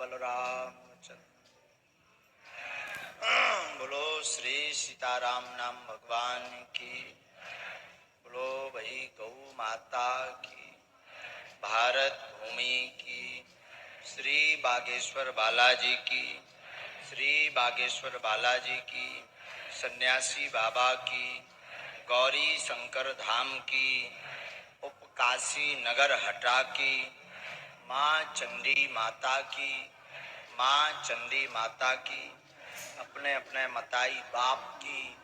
बलरामचंद्र। बोलो श्री सीताराम नाम भगवान की। बोलो भाई गौ माता की, भारत भूमि की, श्री बागेश्वर बालाजी की, श्री बागेश्वर बालाजी की, सन्यासी बाबा की, गौरी शंकर धाम की, उपकाशी नगर हटा की, माँ चंडी माता की, माँ चंडी माता की, अपने अपने मताई बाप की,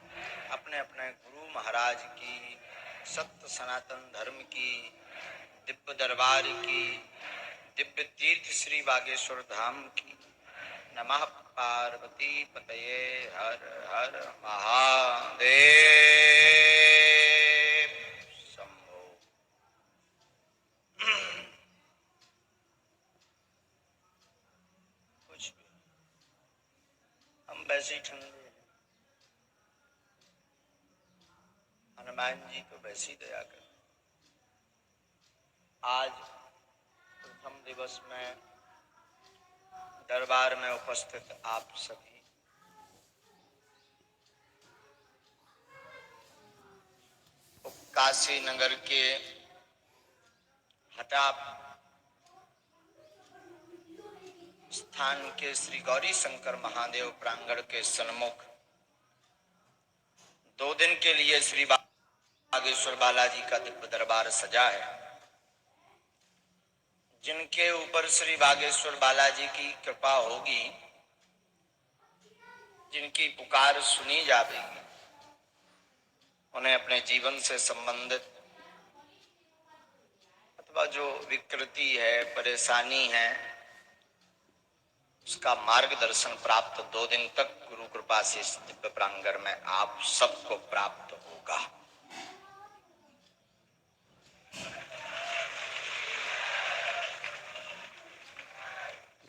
अपने अपने गुरु महाराज की, सत्य सनातन धर्म की, दिव्य दरबार की, दिव्य तीर्थ श्री बागेश्वर धाम की। नमः पार्वती पतये हर हर महादेव शंभो। कुछ भी हम वैसे ही ठंडे हैं, हनुमान जी को वैसी दया कर। आज प्रथम दिवस में दरबार में उपस्थित आप सभी काशी नगर के हटा स्थान के श्री गौरी शंकर महादेव प्रांगण के सन्मुख 2 दिन के लिए श्री बागेश्वर बालाजी का दिव्य दरबार सजा है। जिनके ऊपर श्री बागेश्वर बालाजी की कृपा होगी, जिनकी पुकार सुनी जाएगी, उन्हें अपने जीवन से संबंधित अथवा जो विकृति है, परेशानी है, उसका मार्गदर्शन प्राप्त 2 दिन तक गुरु कृपा से इस दिव्य प्रांगण में आप सबको प्राप्त होगा।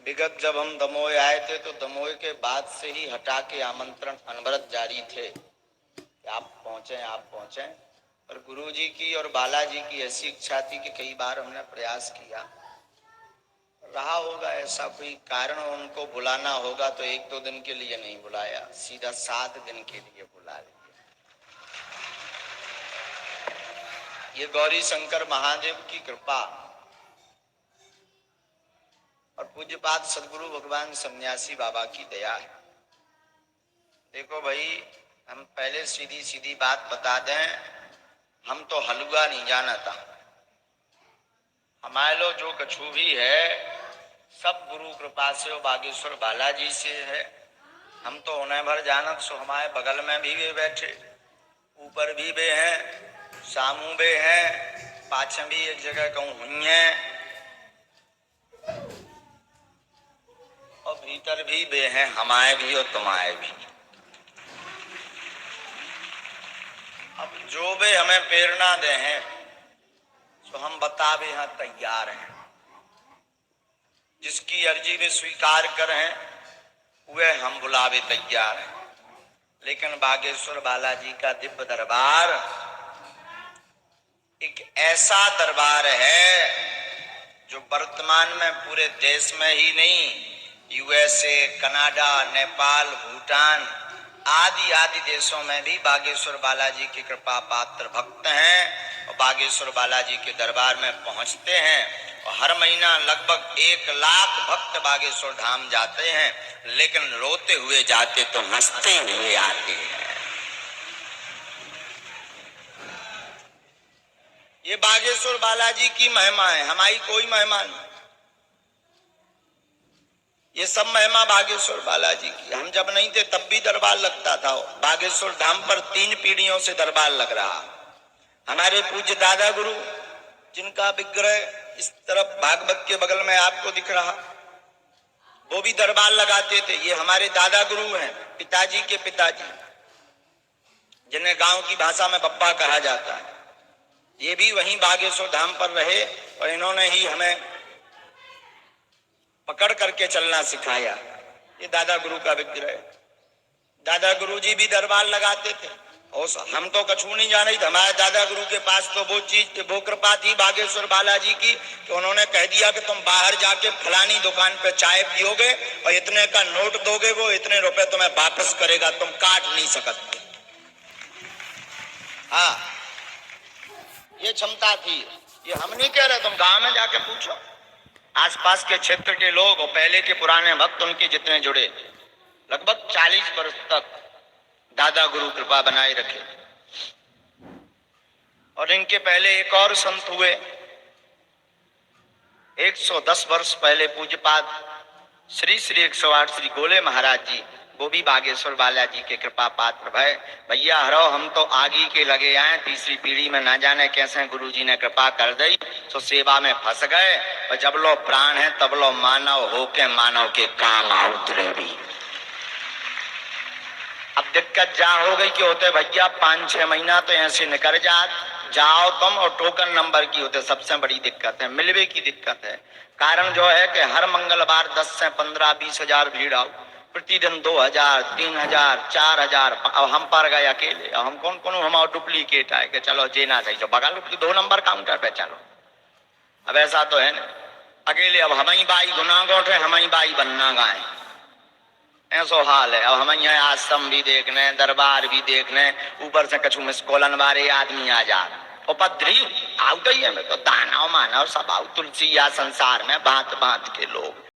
विगत जब हम दमोह आए थे तो दमोह के बाद से ही हटा के आमंत्रण अनवरत जारी थे कि आप पहुंचे। और गुरुजी की और बालाजी की ऐसी इच्छा थी कि कई बार हमने प्रयास किया, रहा होगा ऐसा कोई कारण, उनको बुलाना होगा तो 1-2 दिन के लिए नहीं बुलाया, सीधा 7 दिन के लिए बुला लिया। ये गौरी शंकर महादेव की कृपा और पूज्यपाद सदगुरु भगवान सन्यासी बाबा की दया है। देखो भाई, हम पहले सीधी सीधी बात बता दें, हम तो हलवा नहीं जाना था। हमारे लो जो कछु भी है सब गुरु कृपा से और बागेश्वर बालाजी से है। हम तो उन्हें भर जानत, सो हमारे बगल में भी वे बैठे, ऊपर भी वे हैं, सामू वे हैं, पाछे भी एक जगह कहूँ हुई हैं, और भीतर भी वे हैं, हमारे भी और तुम्हारे भी। अब जो वे हमें प्रेरणा दे हैं तो हम बतावे यहाँ तैयार हैं। जिसकी अर्जी वे स्वीकार करें वे हम बुलावे तैयार हैं। लेकिन बागेश्वर बालाजी का दिव्य दरबार एक ऐसा दरबार है जो वर्तमान में पूरे देश में ही नहीं, यूएसए, कनाडा, नेपाल, भूटान आदि आदि देशों में भी बागेश्वर बालाजी की कृपा पात्र भक्त हैं और बागेश्वर बालाजी के दरबार में पहुंचते हैं। और हर महीना लगभग 1 लाख भक्त बागेश्वर धाम जाते हैं, लेकिन रोते हुए जाते तो हंसते हुए आते हैं। ये बागेश्वर बालाजी की महिमा है, हमारी कोई महिमा नहीं। ये सब महिमा बागेश्वर बालाजी की। हम जब नहीं थे तब भी दरबार लगता था। बागेश्वर धाम पर 3 पीढ़ियों से दरबार लग रहा। हमारे पूज्य दादा गुरु, जिनका विग्रह इस तरफ भागवत के बगल में आपको दिख रहा, वो भी दरबार लगाते थे। ये हमारे दादा गुरु हैं, पिताजी के पिताजी, जिन्हें गांव की भाषा में बप्पा कहा जाता है। ये भी वहीं बागेश्वर धाम पर रहे और इन्होंने ही हमें पकड़ करके चलना सिखाया। ये दादा गुरु का विग्रह है। दादा गुरु जी भी दरबार लगाते थे। और हम तो कछु नहीं जाने थे। हमारे दादा गुरु के पास तो वो चीज, वो कृपा थी बागेश्वर बालाजी की कि उन्होंने कह दिया कि तुम बाहर जाके फलानी दुकान पे चाय पियोगे और इतने का नोट दोगे, वो इतने रुपए तुम्हें वापस करेगा, तुम काट नहीं सकते। हाँ, ये क्षमता थी। ये हम नहीं कह रहे, तुम गांव में जाके पूछो आसपास के क्षेत्र के लोग और पहले के पुराने भक्त उनके जितने जुड़े, लगभग 40 वर्ष तक दादा गुरु कृपा बनाए रखे। और इनके पहले एक और संत हुए 110 वर्ष पहले, पूज्यपाद श्री श्री 108 श्री गोले महाराज जी, वो भी बागेश्वर बालाजी के कृपा पात्र भय। भैया हरो हम तो आगे के लगे आए, तीसरी पीढ़ी में ना जाने कैसे गुरु जी ने कृपा कर दी, तो सेवा में फंस गए। और जब लो प्राण है तब लो मानव हो के मानव के काम उतरे भी। अब दिक्कत जा हो गई कि होते भैया 5-6 महीना तो ऐसे निकल जाओ तुम, और टोकन नंबर की होते सबसे बड़ी दिक्कत है, मिलवे की दिक्कत है। कारण जो है कि हर मंगलवार 10 से 15-20 हजार भीड़ आओ, प्रतिदिन 2000, 3000, 4000। अब हम पर गए अकेले, अब हम कौन कौन, हम डुप्लीकेट आए कि चलो जेना सही, तो बगल 2 नंबर काउंटर पे चलो। अब ऐसा तो है ना, अकेले अब हम ही बाई गुना गोठे, हम ही बाई बनना गाए, ऐसो हाल है। अब हम यहाँ आश्रम भी देखने, दरबार भी देखने, ऊपर से कछु मिसकोलन वाले आदमी आ जा, उपद्री आउट ही है। मैं तो दानव मानव सब आउ, तुलसी या संसार में भांत भांत के लोग।